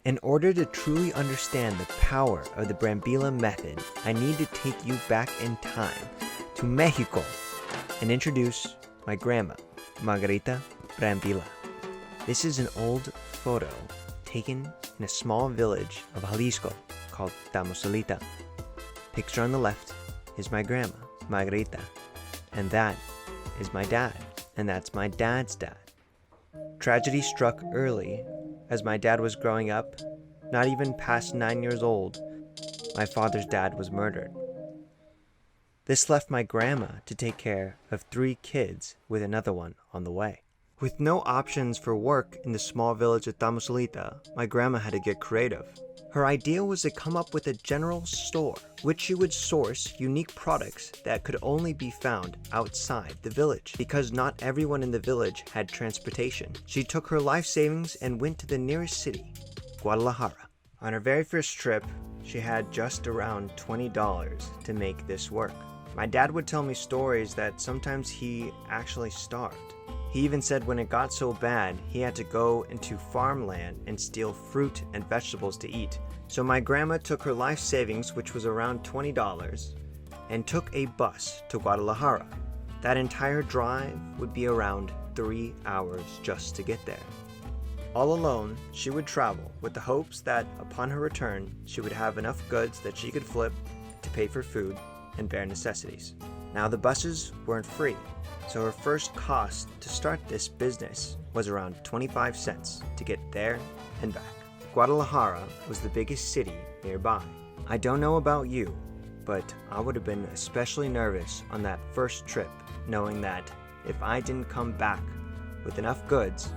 In order to truly understand the power of the Brambila method, I need to take you back in time to Mexico and introduce my grandma, Margarita Brambila. This is an old photo taken in a small village of Jalisco called Tamaulipas. Picture on the left is my grandma, Margarita, and that is my dad, and that's my dad's dad. Tragedy struck early as my dad was growing up. Not even past 9 years old, my father's dad was murdered. This left my grandma to take care of 3 kids with another one on the way. With no options for work in the small village of Tamaulipas, my grandma had to get creative. Her idea was to come up with a general store, which she would source unique products that could only be found outside the village, because not everyone in the village had transportation. She took her life savings and went to the nearest city, Guadalajara. On her very first trip, she had just around $20 to make this work. My dad would tell me stories that sometimes he actually starved. He even said when it got so bad, he had to go into farmland and steal fruit and vegetables to eat. So my grandma took her life savings, which was around $20, and took a bus to Guadalajara. That entire drive would be around 3 hours just to get there. All alone, she would travel with the hopes that upon her return, she would have enough goods that she could flip to pay for food and bare necessities. Now the buses weren't free, so her first cost to start this business was around 25 cents to get there and back. Guadalajara was the biggest city nearby. I don't know about you, but I would have been especially nervous on that first trip, knowing that if I didn't come back with enough goods,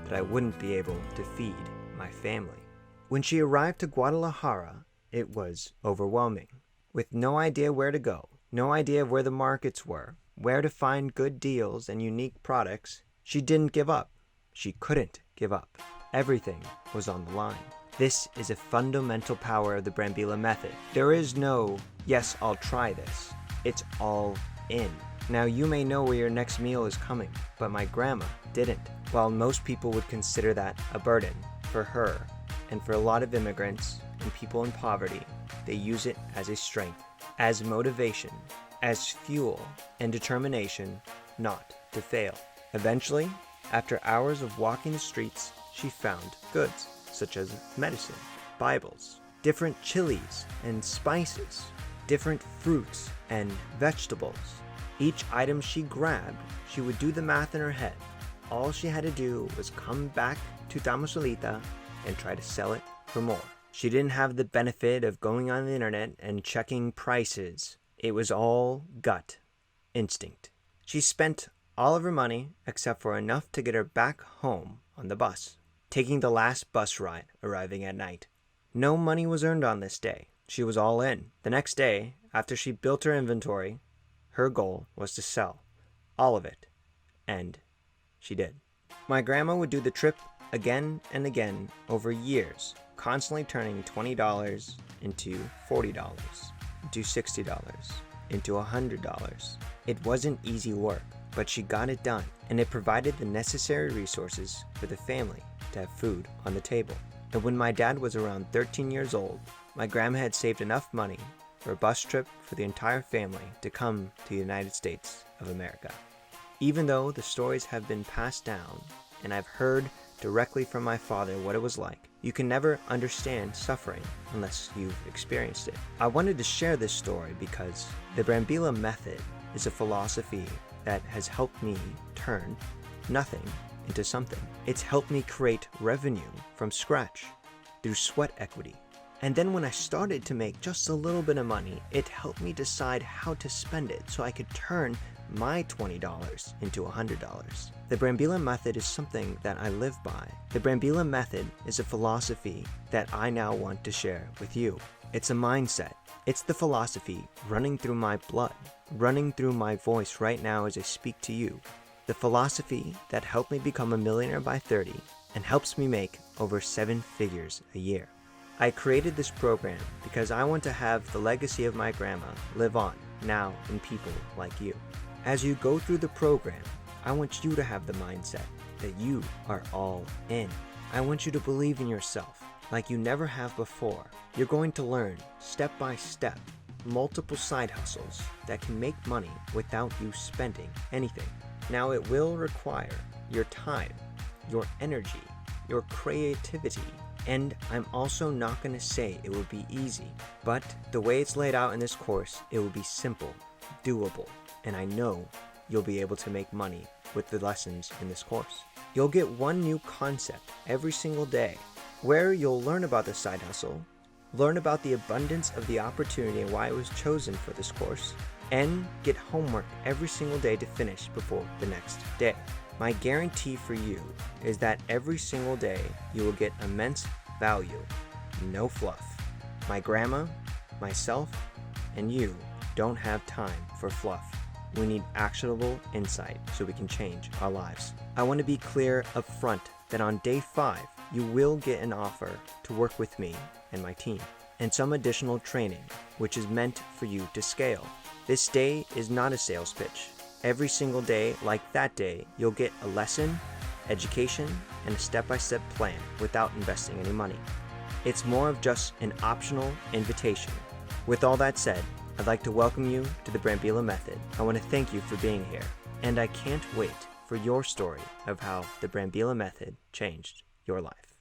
that I wouldn't be able to feed my family. When she arrived to Guadalajara, it was overwhelming. With no idea where to go, no idea where the markets were, where to find good deals and unique products, she didn't give up. She couldn't give up. Everything was on the line. This is a fundamental power of the Brambila method. There is no, yes, I'll try this. It's all in. Now you may know where your next meal is coming, but my grandma didn't. While most people would consider that a burden, for her, and for a lot of immigrants and people in poverty, they use it as a strength, as motivation, as fuel and determination not to fail. Eventually, after hours of walking the streets, she found goods such as medicine, Bibles, different chilies and spices, different fruits and vegetables. Each item she grabbed, she would do the math in her head. All she had to do was come back to Tamaulipas and try to sell it for more. She didn't have the benefit of going on the internet and checking prices. It was all gut instinct. She spent all of her money except for enough to get her back home on the bus, taking the last bus ride, arriving at night. No money was earned on this day. She was all in. The next day, after she built her inventory, her goal was to sell all of it, and she did. My grandma would do the trip again and again over years, constantly turning $20 into $40, into $60, into $100. It wasn't easy work, but she got it done, and it provided the necessary resources for the family to have food on the table. And when my dad was around 13 years old, my grandma had saved enough money for a bus trip for the entire family to come to the United States of America. Even though the stories have been passed down, and I've heard directly from my father what it was like, you can never understand suffering unless you've experienced it. I wanted to share this story because the Brambila method is a philosophy that has helped me turn nothing into something. It's helped me create revenue from scratch through sweat equity. And then when I started to make just a little bit of money, it helped me decide how to spend it so I could turn my $20 into $100. The Brambila method is something that I live by. The Brambila method is a philosophy that I now want to share with you. It's a mindset. It's the philosophy running through my blood, running through my voice right now as I speak to you. The philosophy that helped me become a millionaire by 30 and helps me make over 7 figures a year. I created this program because I want to have the legacy of my grandma live on now in people like you. As you go through the program, I want you to have the mindset that you are all in. I want you to believe in yourself. like you never have before. You're going to learn, step by step, multiple side hustles that can make money without you spending anything. Now, it will require your time, your energy, your creativity, and I'm also not going to say it will be easy, but the way it's laid out in this course, it will be simple, doable, and I know you'll be able to make money with the lessons in this course. You'll get one new concept every single day, where you'll learn about the side hustle, learn about the abundance of the opportunity and why it was chosen for this course, and get homework every single day to finish before the next day. My guarantee for you is that every single day you will get immense value, no fluff. My grandma, myself, and you don't have time for fluff. We need actionable insight so we can change our lives. I want to be clear up front that on day 5, you will get an offer to work with me and my team, and some additional training, which is meant for you to scale. This day is not a sales pitch. Every single day, like that day, you'll get a lesson, education, and a step-by-step plan without investing any money. It's more of just an optional invitation. With all that said, I'd like to welcome you to the Brambila Method. I want to thank you for being here, and I can't wait for your story of how the Brambila Method changed your life.